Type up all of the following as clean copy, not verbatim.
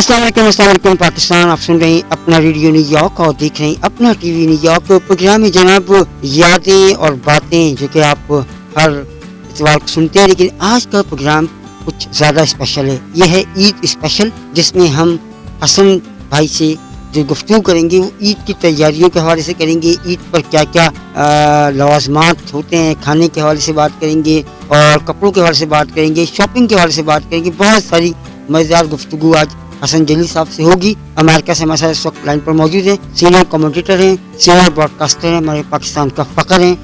السلام علیکم پاکستان. آپ سن رہے ہیں اپنا ریڈیو نیو یارک اور دیکھ رہے ہیں اپنا T V New York. Program میں جناب یادیں اور باتیں جو کہ آپ ہر اتوار کو سنتے ہیں, لیکن آج کا پروگرام کچھ زیادہ اسپیشل ہے. یہ ہے عید اسپیشل, جس میں ہم حسن بھائی سے جو گفتگو کریں گے وہ عید کی تیاریوں کے حوالے سے کریں گے. عید پر کیا کیا لوازمات ہوتے ہیں, کھانے کے حوالے سے بات کریں گے, اور کپڑوں کے حوالے سے بات کریں گے, شاپنگ کے حوالے سے بات کریں گے. بہت ساری مزیدار گفتگو آج حسن جلیل صاحب سے ہوگی. امریکہ سے ہمارے ساتھ اس وقت لائن پر موجود ہیں. سینئر کمنٹیٹر ہیں, سینئر براڈ کاسٹر ہیں, ہمارے پاکستان کا فخر ہیں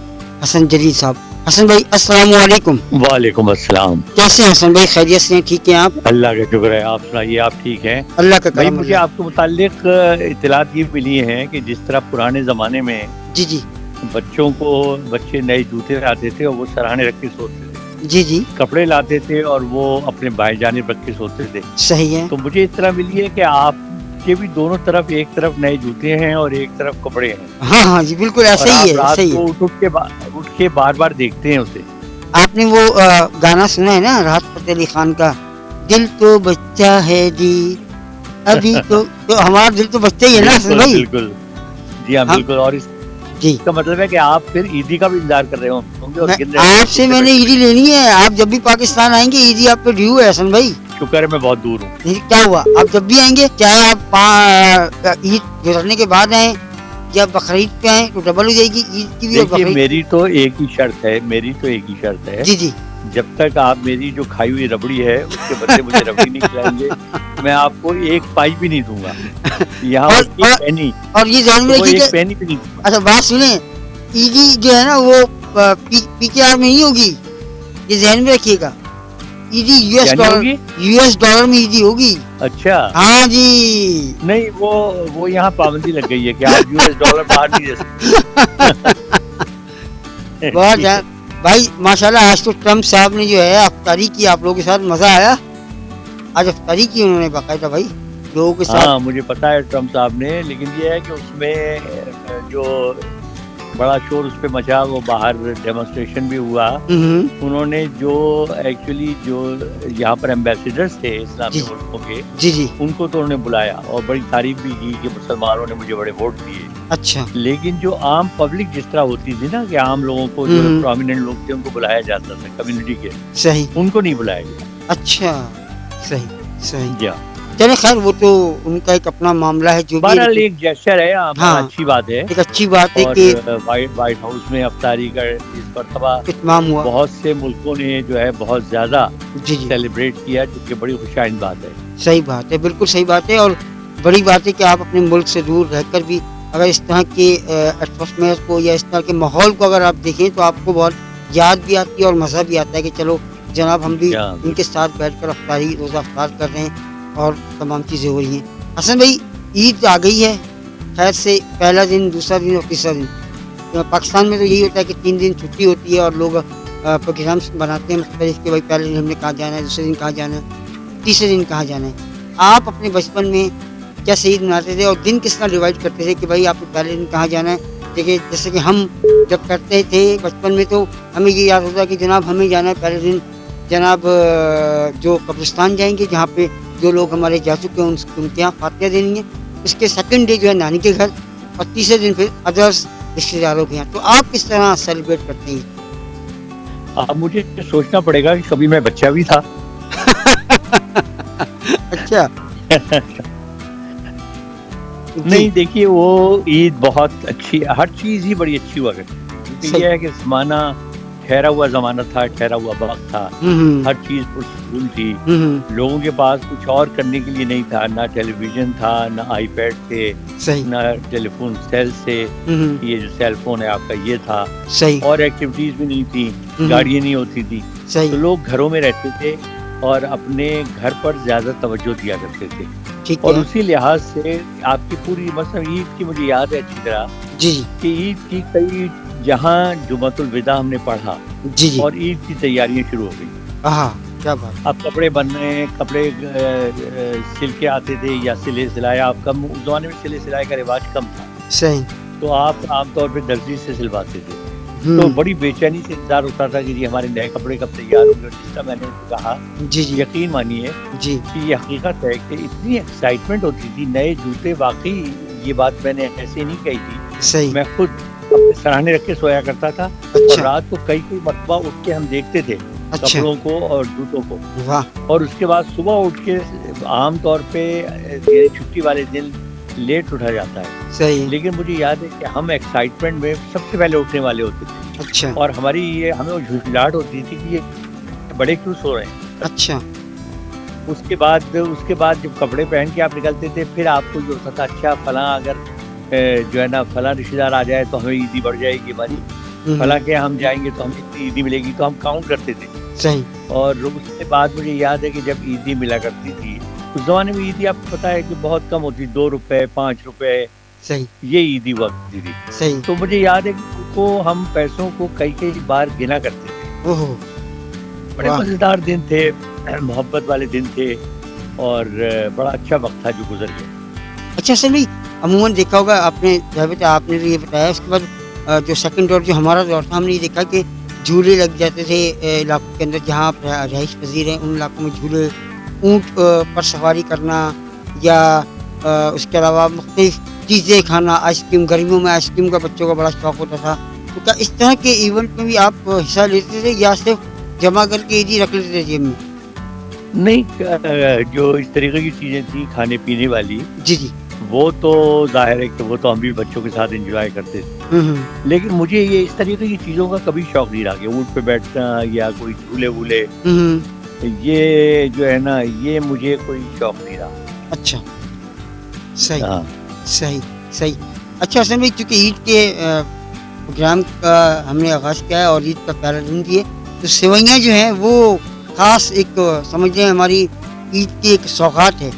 حسن جلیل صاحب. حسن بھائی السلام علیکم. وعلیکم السلام. کیسے ہیں حسن بھائی؟ خیریت سے ہیں؟ ٹھیک ہیں آپ؟ اللہ کا شکر ہے. آپ سنائیے, آپ ٹھیک ہیں؟ اللہ کا بھائی کرم. مجھے آپ کے متعلق اطلاعات یہ ملی ہیں کہ جس طرح پرانے زمانے میں جی جی بچے نئے جوتے لاتے تھے اور وہ سراہنے رکھ کے سوتے تھے, جی جی کپڑے لاتے تھے اور وہ اپنے بائیں جانب رکھ کے سوتے تھے. صحیح ہے. تو مجھے اطلاع ملی ہے کہ آپ کے بھی دونوں طرف, ایک طرف نئے جوتے ہیں اور ایک طرف کپڑے ہیں. ہاں ہاں جی بالکل ایسا ہی ہے. رات صحیح کو ہے. اٹھ کے بار بار دیکھتے ہیں اسے. آپ نے وہ گانا سنا ہے نا راحت فتح علی خان کا, دل تو بچہ ہے جی ابھی تو ہمارا دل تو بچہ ہی ہے نا حسن بھائی. بالکل جی ہاں بالکل. اور اس جی کا مطلب ہے کہ آپ پھر عیدی کا بھی انتظار کر رہے ہوں گے. اور آپ سے میں نے عیدی لینی ہے. آپ جب بھی پاکستان آئیں گے عیدی آپ پہ ڈیو ہے حسن بھائی. شکر ہے میں بہت دور ہوں. کیا ہوا, آپ جب بھی آئیں گے, چاہے آپ عید گزرنے کے بعد آئیں یا بقرعید پہ آئیں تو ڈبل ہو جائے گی عید کی بھی اور بقرعید. میری تو ایک ہی شرط ہے, جی جی جب تک آپ میری جو کھائی ہوئی ربڑی ہے اس کے بدلے مجھے ربڑی نہیں کھلائیں گے میں آپ کو ایک پائی بھی نہیں دوں گا. یہاں ایک پینی, اور یہ ذہن میں رکھیے ایک پینی بھی نہیں دوں گا. اچھا بات سنیں, عیدی جو ہے نا وہ پی کے آر میں نہیں ہوگی, یہ ذہن میں رکھیے گا. عیدی یو ایس ڈالر میں عیدی ہوگی. اچھا ہاں جی. نہیں وہ یہاں پابندی لگ گئی ہے کہ آپ یو ایس ڈالر باہر نہیں دے سکتے. بہت بھائی ماشاءاللہ. آج تو ٹرمپ صاحب نے جو ہے افطاری کی, آپ لوگوں کے ساتھ مزہ آیا. آج افطاری کی انہوں نے باقاعدہ بھائی لوگوں کے ساتھ. ہاں مجھے پتا ہے ٹرمپ صاحب نے, لیکن یہ ہے کہ اس میں جو بڑا شور اس پہ مچا, وہ باہر ڈیمونسٹریشن بھی ہوا. انہوں نے جو ایکچولی جو یہاں پر ایمبیسیڈرز تھے اسلامی ملکوں کے, جی جی ان کو تو انہوں نے بلایا اور بڑی تعریف بھی کی کہ مسلمانوں نے مجھے بڑے ووٹ دیے. اچھا. لیکن جو عام پبلک جس طرح ہوتی تھی نا, کہ عام لوگوں کو جو پرومیننٹ لوگ تھے ان کو بلایا جاتا تھا کمیونٹی کے, صحیح, ان کو نہیں بلایا گیا. اچھا صحیح. جی چلے خیر, وہ تو ان کا ایک اپنا معاملہ ہے. جو بہرحال ایک جیسچر ہے, اچھی بات ہے, ایک اچھی بات ہے کہ وائٹ ہاؤس میں افطاری کا اس مرتبہ اتمام ہوا. بہت سے ملکوں نے جو ہے بہت زیادہ سیلیبریٹ کیا, جو کہ بڑی خوشائند بات ہے. صحیح بات ہے, بالکل صحیح بات ہے. اور بڑی بات ہے کہ آپ اپنے ملک سے دور رہ کر بھی اگر اس طرح کے ایٹماسفیئر کو یا اس طرح کے ماحول کو اگر آپ دیکھیں تو آپ کو بہت یاد بھی آتی ہے اور مزہ بھی آتا ہے کہ چلو جناب ہم بھی ان کے ساتھ بیٹھ کر افطاری روزہ افطار کر رہے ہیں اور تمام چیزیں ہو رہی ہیں. حسن بھائی عید آ گئی ہے, خیر سے پہلا دن, دوسرا دن اور تیسرا دن. پاکستان میں تو یہی ہوتا ہے کہ 3 دن چھٹی ہوتی ہے اور لوگ پروگرامس بناتے ہیں مختلف کہ بھائی پہلے دن ہم نے کہاں جانا ہے, دوسرے دن کہاں جانا ہے, تیسرے دن کہاں جانا ہے. آپ اپنے بچپن میں کیسے عید مناتے تھے اور دن کس طرح ڈیوائڈ کرتے تھے کہ بھائی آپ کو پہلے دن کہاں جانا ہے؟ دیکھیے جیسے کہ ہم جب کرتے تھے بچپن میں تو ہمیں یہ یاد ہوتا ہے کہ جناب ہمیں جانا ہے پہلے دن جناب جو قبرستان جائیں گے جہاں پہ جو لوگ ہمارے جا چکے ہیں ان کے یہاں فاتحہ دینی ہے. اس کے سیکنڈ ڈے جو ہے نانی کے گھر, اور تیسرے دن پھر ادرس رشتے داروں کے یہاں. تو آپ کس طرح سیلیبریٹ کرتے ہیں؟ اب مجھے سوچنا پڑے گا کہ کبھی میں بچہ بھی تھا. اچھا. نہیں دیکھیے, وہ عید بہت اچھی, ہر چیز ہی بڑی اچھی ہوا کرتی ہے, کیونکہ یہ ہے کہ زمانہ ٹھہرا ہوا زمانہ تھا, ٹھہرا ہوا وقت تھا, ہر چیز پرسکون تھی. لوگوں کے پاس کچھ اور کرنے کے لیے نہیں تھا, نہ ٹیلی ویژن تھا, نہ آئی پیڈ تھے, نہ ٹیلی فون سیل سے, یہ جو سیل فون ہے آپ کا یہ تھا, اور ایکٹیویٹیز بھی نہیں تھی, گاڑیاں نہیں ہوتی تھی. تو لوگ گھروں میں رہتے تھے اور اپنے گھر پر زیادہ توجہ دیا کرتے تھے. اور اسی لحاظ سے آپ کی پوری مثلا عید کی مجھے یاد ہے اچھی طرح کہ عید کی کئی جہاں جمعۃ الوداع ہم نے پڑھا اور عید کی تیاریاں شروع ہو گئی. اب کپڑے بننے, کپڑے سل کے آتے تھے یا سلے سلایا, آپ کم زمانے میں سلے سلائی کا رواج کم تھا, تو آپ عام طور پہ درزی سے سلواتے تھے. تو بڑی بے چینی سے انتظار ہوتا تھا کہ جی ہمارے نئے کپڑے کب تیار ہوں گے. اور جس طرح میں نے کہا جی جی یقین مانیے جی کہ یہ حقیقت ہے کہ اتنی ایکسائٹمنٹ ہوتی تھی نئے جوتے. واقعی یہ بات میں نے ایسے نہیں کہی تھی, صحیح. میں خود اپنے سراہنے رکھ کے سویا کرتا تھا اور اچھا رات کو کئی مرتبہ اٹھ کے ہم دیکھتے تھے اچھا کپڑوں کو اور جوتوں کو. واہ اور اس کے بعد صبح اٹھ کے عام طور پہ چھٹی والے دن لیٹ اٹھا جاتا ہے, صحیح. لیکن مجھے یاد ہے کہ ہم ایکسائٹمنٹ میں سب سے پہلے اٹھنے والے ہوتے تھے. اچھا اور ہماری یہ ہمیں وہ جھنجھلاہٹ ہوتی تھی کہ یہ بڑے کیوں سو رہے ہیں. اچھا اس کے بعد جب کپڑے پہن کے آپ نکلتے تھے پھر آپ کو یہ ہوتا تھا اچھا فلاں اگر جو ہے نا فلاں رشتے دار آ جائے تو ہمیں عیدی بڑھ جائے گی ہماری, فلاں کے ہم جائیں گے تو ہمیں اتنی عیدی ملے گی, تو ہم کاؤنٹ کرتے تھے. صحیح. اور اس کے بعد مجھے یاد ہے کہ جب عیدی ملا کرتی تھی اس زمانے میں عیدی آپ کو پتا ہے کہ بہت کم ہوتی, 2 روپے 5 روپے صحیح. یہ عیدی ہوا کرتی تھی. صحیح. تو مجھے یاد ہے کہ کو ہم پیسوں کو کئی بار گنا کرتے تھے. اوہ بڑے مزیدار دن تھے, محبت والے دن تھے اور بڑا اچھا وقت تھا جو گزر گیا. اچھا سر بھائی عموماً دیکھا ہوگا آپ نے آپ نے یہ بتایا, اس کے بعد جو سیکنڈ دور جو ہمارا دور تھا ہم نے یہ دیکھا کہ جھولے لگ جاتے تھے علاقوں کے اندر جہاں آپ رہائش پذیر ہیں ان علاقوں میں جھولے, اونٹ پر سواری کرنا یا اس کے علاوہ مختلف چیزیں کھانا, آئس کریم, گرمیوں میں آئس کریم کا بچوں کا بڑا شوق ہوتا تھا. تو کیا اس طرح کے ایونٹ میں بھی آپ حصہ لیتے تھے یا صرف جمع کر کے عیدی رکھ لیتے تھے جیب میں؟ نہیں, جو اس طریقے کی چیزیں تھیں کھانے پینے والی جی جی وہ تو ظاہر ہے کہ وہ تو ہم بھی بچوں کے ساتھ انجوائے کرتے تھے, لیکن مجھے یہ اس طریقے کی چیزوں کا کبھی شوق نہیں رہا کہ اونٹ پہ بیٹھنا یا کوئی جھولے وولے, یہ جو ہے نا یہ مجھے کوئی شوق نہیں رہا. اچھا صحیح. ہاں صحیح صحیح. اچھا حسن بھائی چونکہ عید کے پروگرام کا ہم نے آغاز کیا ہے اور عید کا پہلا دن بھی ہے, تو سوئیاں جو ہیں وہ خاص ایک سمجھیں ہماری عید کی ایک سوغات ہے,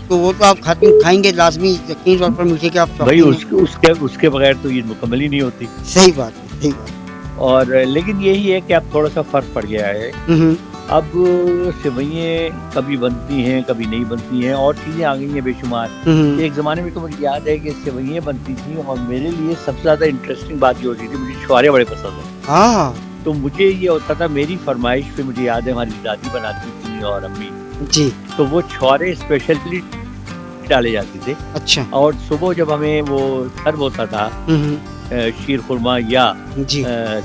تو وہ تو آپ کھائیں گے لازمی, یقین طور پر میٹھے کے آپ بھائی اس کے بغیر تو عید مکمل ہی نہیں ہوتی. صحیح بات ہے, صحیح بات. اور لیکن یہی ہے کہ اب تھوڑا سا فرق پڑ گیا ہے, اب سوئیں کبھی بنتی ہیں کبھی نہیں بنتی ہیں اور چیزیں آ گئی ہیں بے شمار. ایک زمانے میں تو مجھے یاد ہے کہ سوئیں بنتی تھیں اور میرے لیے سب سے زیادہ انٹرسٹنگ بات یہ ہوتی تھی, مجھے چھوارے بڑے پسند ہیں. ہاں تو مجھے یہ ہوتا تھا, میری فرمائش پہ مجھے یاد ہے ہماری دادی بناتی تھی اور امی جی, تو وہ چھوارے اسپیشلی ڈالے جاتے تھے. اچھا. اور صبح جب ہمیں وہ سرو ہوتا تھا شیر خورما یا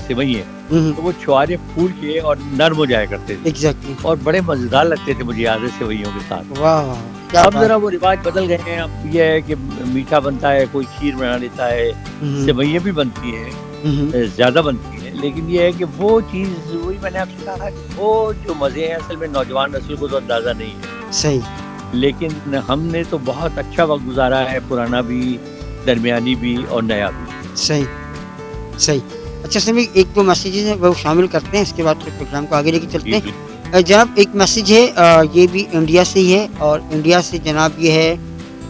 سوئیں, تو وہ چھوارے پھول کے اور نرم ہو جایا کرتے تھے. ایگزیکٹلی. اور بڑے مزیدار لگتے تھے مجھے یاد ہے سوئیوں کے ساتھ. واہ. اب ذرا وہ رواج بدل گئے ہیں, اب یہ ہے کہ میٹھا بنتا ہے, کوئی کھیر بنا لیتا ہے, سوئیں بھی بنتی ہیں, زیادہ بنتی ہیں, لیکن یہ ہے کہ وہ چیز وہی میں نے آپ سے کہا کہ وہ جو مزے ہیں اصل میں نوجوان نسل کو تو اندازہ نہیں ہے. صحیح. لیکن ہم نے تو بہت اچھا وقت گزارا ہے, پرانا بھی, درمیانی بھی اور نیا بھی. صحیح صحیح. اچھا سر ایک دو میسیجز ہیں وہ شامل کرتے ہیں, اس کے بعد پھر پروگرام کو آگے لے کے چلتے ہیں. جناب ایک میسیج ہے, یہ بھی انڈیا سے ہی ہے, اور انڈیا سے جناب یہ ہے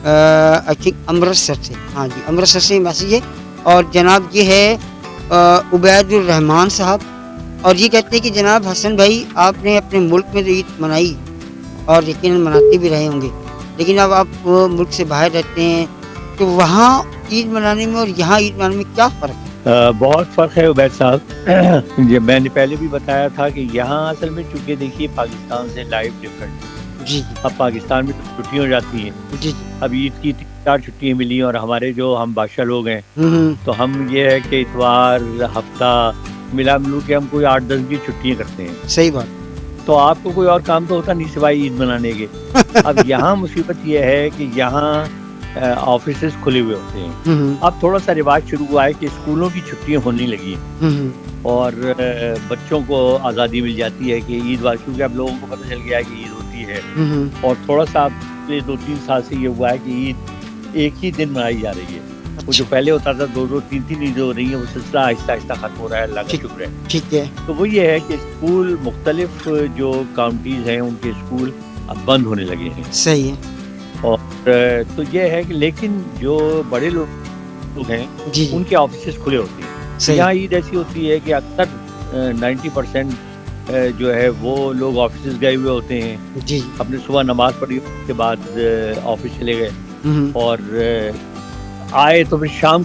آئی تھنک امرتسر سے, ہاں جی امرتسر سے میسیج ہے, اور جناب یہ ہے عبید الرحمان صاحب, اور یہ کہتے ہیں کہ جناب حسن بھائی آپ نے اپنے ملک میں تو عید منائی اور یقیناً مناتے بھی رہے ہوں گے, لیکن اب آپ ملک سے باہر رہتے ہیں, تو وہاں عید منانے میں اور یہاں عید منانے میں کیا فرق ہے؟ بہت فرق ہے عبید صاحب. میں نے پہلے بھی بتایا تھا کہ یہاں اصل میں چونکہ دیکھیے پاکستان سے لائف ڈفرینٹ. جی. اب پاکستان میں چھٹیاں ہو جاتی ہیں. جی. اب عید کی 4 چھٹیاں ملی, اور ہمارے جو ہم بادشاہ لوگ ہیں تو ہم یہ ہے کہ اتوار ہفتہ ملا ملو کے ہم کوئی 8-10 کی چھٹیاں کرتے ہیں. صحیح بات. تو آپ کو کوئی اور کام تو ہوتا نہیں سوائے عید منانے کے. اب یہاں مصیبت یہ ہے کہ یہاں آفیسز کھلے ہوئے ہوتے ہیں. اب تھوڑا سا رواج شروع ہوا ہے کہ اسکولوں کی چھٹیاں ہونے لگی ہیں, اور بچوں کو آزادی مل جاتی ہے کہ عید واقع, کیونکہ اب لوگوں کو پتہ چل گیا ہے کہ عید ہوتی ہے, اور تھوڑا سا پچھلے 2-3 سال سے یہ ہوا ہے کہ عید ایک ہی دن منائی جا رہی ہے. وہ جو پہلے ہوتا تھا 2-3 عیدیں ہو رہی ہیں, وہ سلسلہ آہستہ آہستہ ختم ہو رہا ہے, اللہ کا شکر ہے. ٹھیک ہے. تو وہ یہ ہے کہ اسکول مختلف جو کاؤنٹیز ہیں ان کے اسکول اب بند ہونے لگے ہیں. صحیح ہے. اور تو یہ ہے کہ لیکن جو بڑے لوگ ہیں ان کے آفیسز کھلے ہوتے ہیں. یہاں عید ایسی ہوتی ہے کہ اکثر 90% جو ہے وہ لوگ آفیسز گئے ہوئے ہوتے ہیں. جی. اپنے صبح نماز پڑھی اس کے بعد آفس چلے گئے, اور آئے تو پھر شام